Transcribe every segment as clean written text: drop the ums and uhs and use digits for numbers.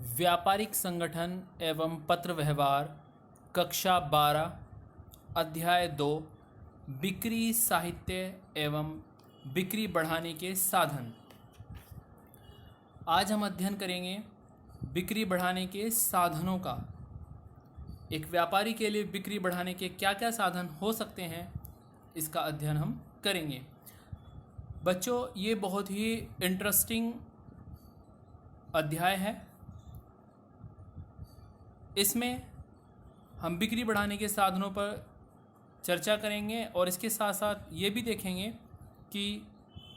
व्यापारिक संगठन एवं पत्र व्यवहार कक्षा 12 अध्याय 2 बिक्री साहित्य एवं बिक्री बढ़ाने के साधन। आज हम अध्ययन करेंगे बिक्री बढ़ाने के साधनों का। एक व्यापारी के लिए बिक्री बढ़ाने के क्या क्या साधन हो सकते हैं, इसका अध्ययन हम करेंगे। बच्चों, ये बहुत ही इंटरेस्टिंग अध्याय है। इसमें हम बिक्री बढ़ाने के साधनों पर चर्चा करेंगे और इसके साथ साथ ये भी देखेंगे कि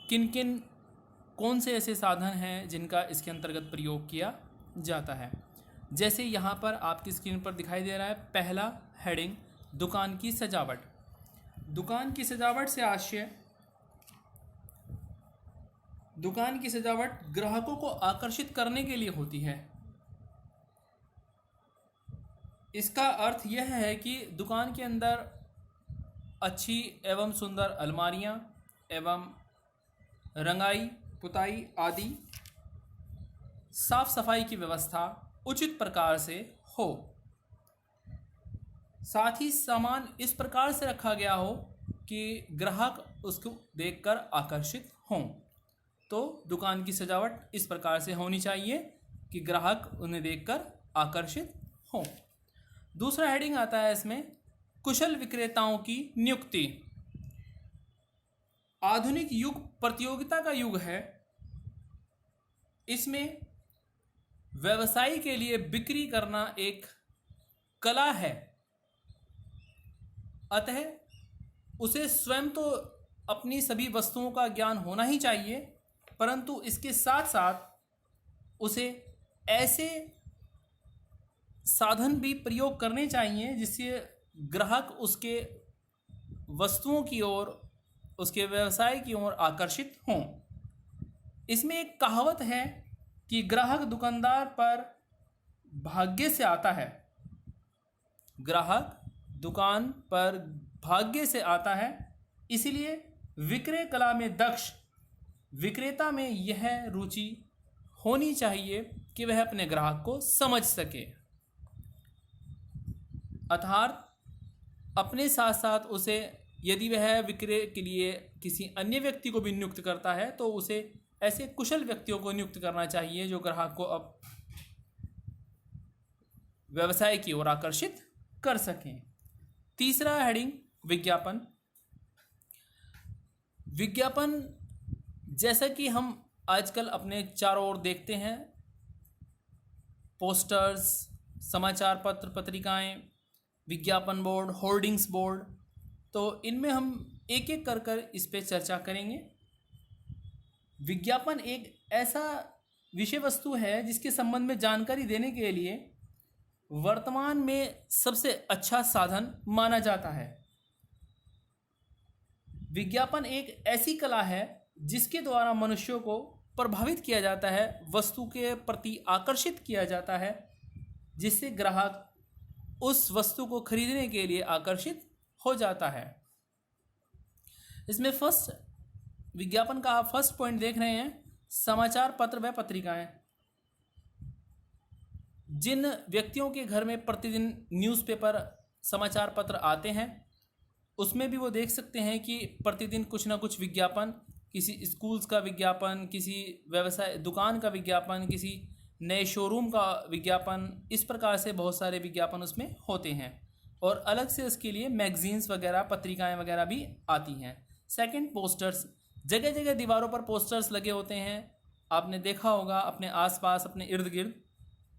किन किन कौन से ऐसे साधन हैं जिनका इसके अंतर्गत प्रयोग किया जाता है। जैसे यहाँ पर आपकी स्क्रीन पर दिखाई दे रहा है पहला हेडिंग, दुकान की सजावट। दुकान की सजावट से आशय दुकान की सजावट ग्राहकों को आकर्षित करने के लिए होती है। इसका अर्थ यह है कि दुकान के अंदर अच्छी एवं सुंदर अलमारियां एवं रंगाई पुताई आदि साफ सफाई की व्यवस्था उचित प्रकार से हो। साथ ही सामान इस प्रकार से रखा गया हो कि ग्राहक उसको देखकर आकर्षित हों। तो दुकान की सजावट इस प्रकार से होनी चाहिए कि ग्राहक उन्हें देखकर आकर्षित हों। दूसरा हेडिंग आता है इसमें, कुशल विक्रेताओं की नियुक्ति। आधुनिक युग प्रतियोगिता का युग है। इसमें व्यवसायी के लिए बिक्री करना एक कला है। अतः उसे स्वयं तो अपनी सभी वस्तुओं का ज्ञान होना ही चाहिए, परंतु इसके साथ साथ उसे ऐसे साधन भी प्रयोग करने चाहिए जिससे ग्राहक उसके वस्तुओं की ओर, उसके व्यवसाय की ओर आकर्षित हों। इसमें एक कहावत है कि ग्राहक दुकानदार पर भाग्य से आता है। ग्राहक दुकान पर भाग्य से आता है, इसलिए विक्रय कला में दक्ष विक्रेता में यह रुचि होनी चाहिए कि वह अपने ग्राहक को समझ सके। अर्थात अपने साथ साथ उसे, यदि वह विक्रय के लिए किसी अन्य व्यक्ति को भी नियुक्त करता है तो उसे ऐसे कुशल व्यक्तियों को नियुक्त करना चाहिए जो ग्राहक को अब व्यवसाय की ओर आकर्षित कर सकें। तीसरा हेडिंग, विज्ञापन। विज्ञापन जैसा कि हम आजकल अपने चारों ओर देखते हैं, पोस्टर्स, समाचार पत्र पत्रिकाएं, विज्ञापन बोर्ड, होर्डिंग्स बोर्ड, तो इनमें हम एक एक कर कर इस पे चर्चा करेंगे। विज्ञापन एक ऐसा विषय वस्तु है जिसके संबंध में जानकारी देने के लिए वर्तमान में सबसे अच्छा साधन माना जाता है। विज्ञापन एक ऐसी कला है जिसके द्वारा मनुष्यों को प्रभावित किया जाता है, वस्तु के प्रति आकर्षित किया जाता है, जिससे ग्राहक उस वस्तु को खरीदने के लिए आकर्षित हो जाता है। इसमें विज्ञापन का आप फर्स्ट पॉइंट देख रहे हैं, समाचार पत्र व पत्रिकाएं। जिन व्यक्तियों के घर में प्रतिदिन न्यूज़पेपर समाचार पत्र आते हैं, उसमें भी वो देख सकते हैं कि प्रतिदिन कुछ ना कुछ विज्ञापन, किसी स्कूल्स का विज्ञापन, किसी व्यवसाय दुकान का विज्ञापन, किसी नए शोरूम का विज्ञापन, इस प्रकार से बहुत सारे विज्ञापन उसमें होते हैं। और अलग से इसके लिए मैगजीन्स वगैरह, पत्रिकाएं वगैरह भी आती हैं। Second, posters. जगह जगह दीवारों पर पोस्टर्स लगे होते हैं। आपने देखा होगा अपने आसपास, अपने इर्द गिर्द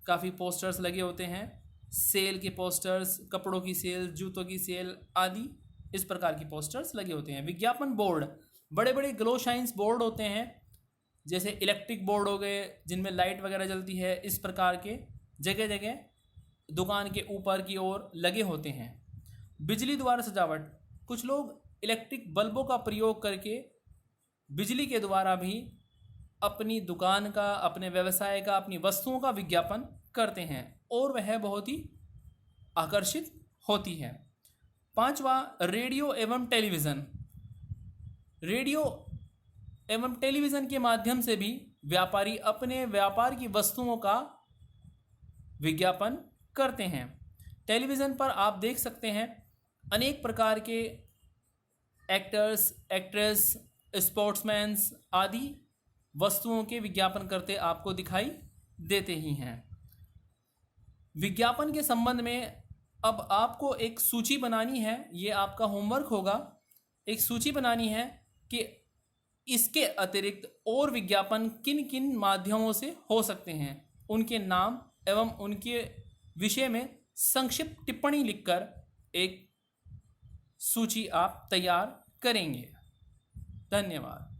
काफ़ी पोस्टर्स लगे होते हैं। सेल के पोस्टर्स, कपड़ों की सेल, जूतों की सेल आदि इस प्रकार की पोस्टर्स लगे होते हैं। विज्ञापन बोर्ड, बड़े बड़े ग्लो शाइन्स बोर्ड होते हैं, जैसे इलेक्ट्रिक बोर्ड हो गए जिनमें लाइट वगैरह जलती है। इस प्रकार के जगह जगह दुकान के ऊपर की ओर लगे होते हैं। बिजली द्वारा सजावट। कुछ लोग इलेक्ट्रिक बल्बों का प्रयोग करके बिजली के द्वारा भी अपनी दुकान का, अपने व्यवसाय का, अपनी वस्तुओं का विज्ञापन करते हैं और वह बहुत ही आकर्षित होती है। पांचवा, रेडियो एवं टेलीविज़न। रेडियो एवं टेलीविज़न के माध्यम से भी व्यापारी अपने व्यापार की वस्तुओं का विज्ञापन करते हैं। टेलीविज़न पर आप देख सकते हैं अनेक प्रकार के एक्टर्स, एक्ट्रेस, स्पोर्ट्समैन्स आदि वस्तुओं के विज्ञापन करते आपको दिखाई देते ही हैं। विज्ञापन के संबंध में अब आपको एक सूची बनानी है, ये आपका होमवर्क होगा। एक सूची बनानी है कि इसके अतिरिक्त और विज्ञापन किन किन माध्यमों से हो सकते हैं, उनके नाम एवं उनके विषय में संक्षिप्त टिप्पणी लिखकर एक सूची आप तैयार करेंगे। धन्यवाद।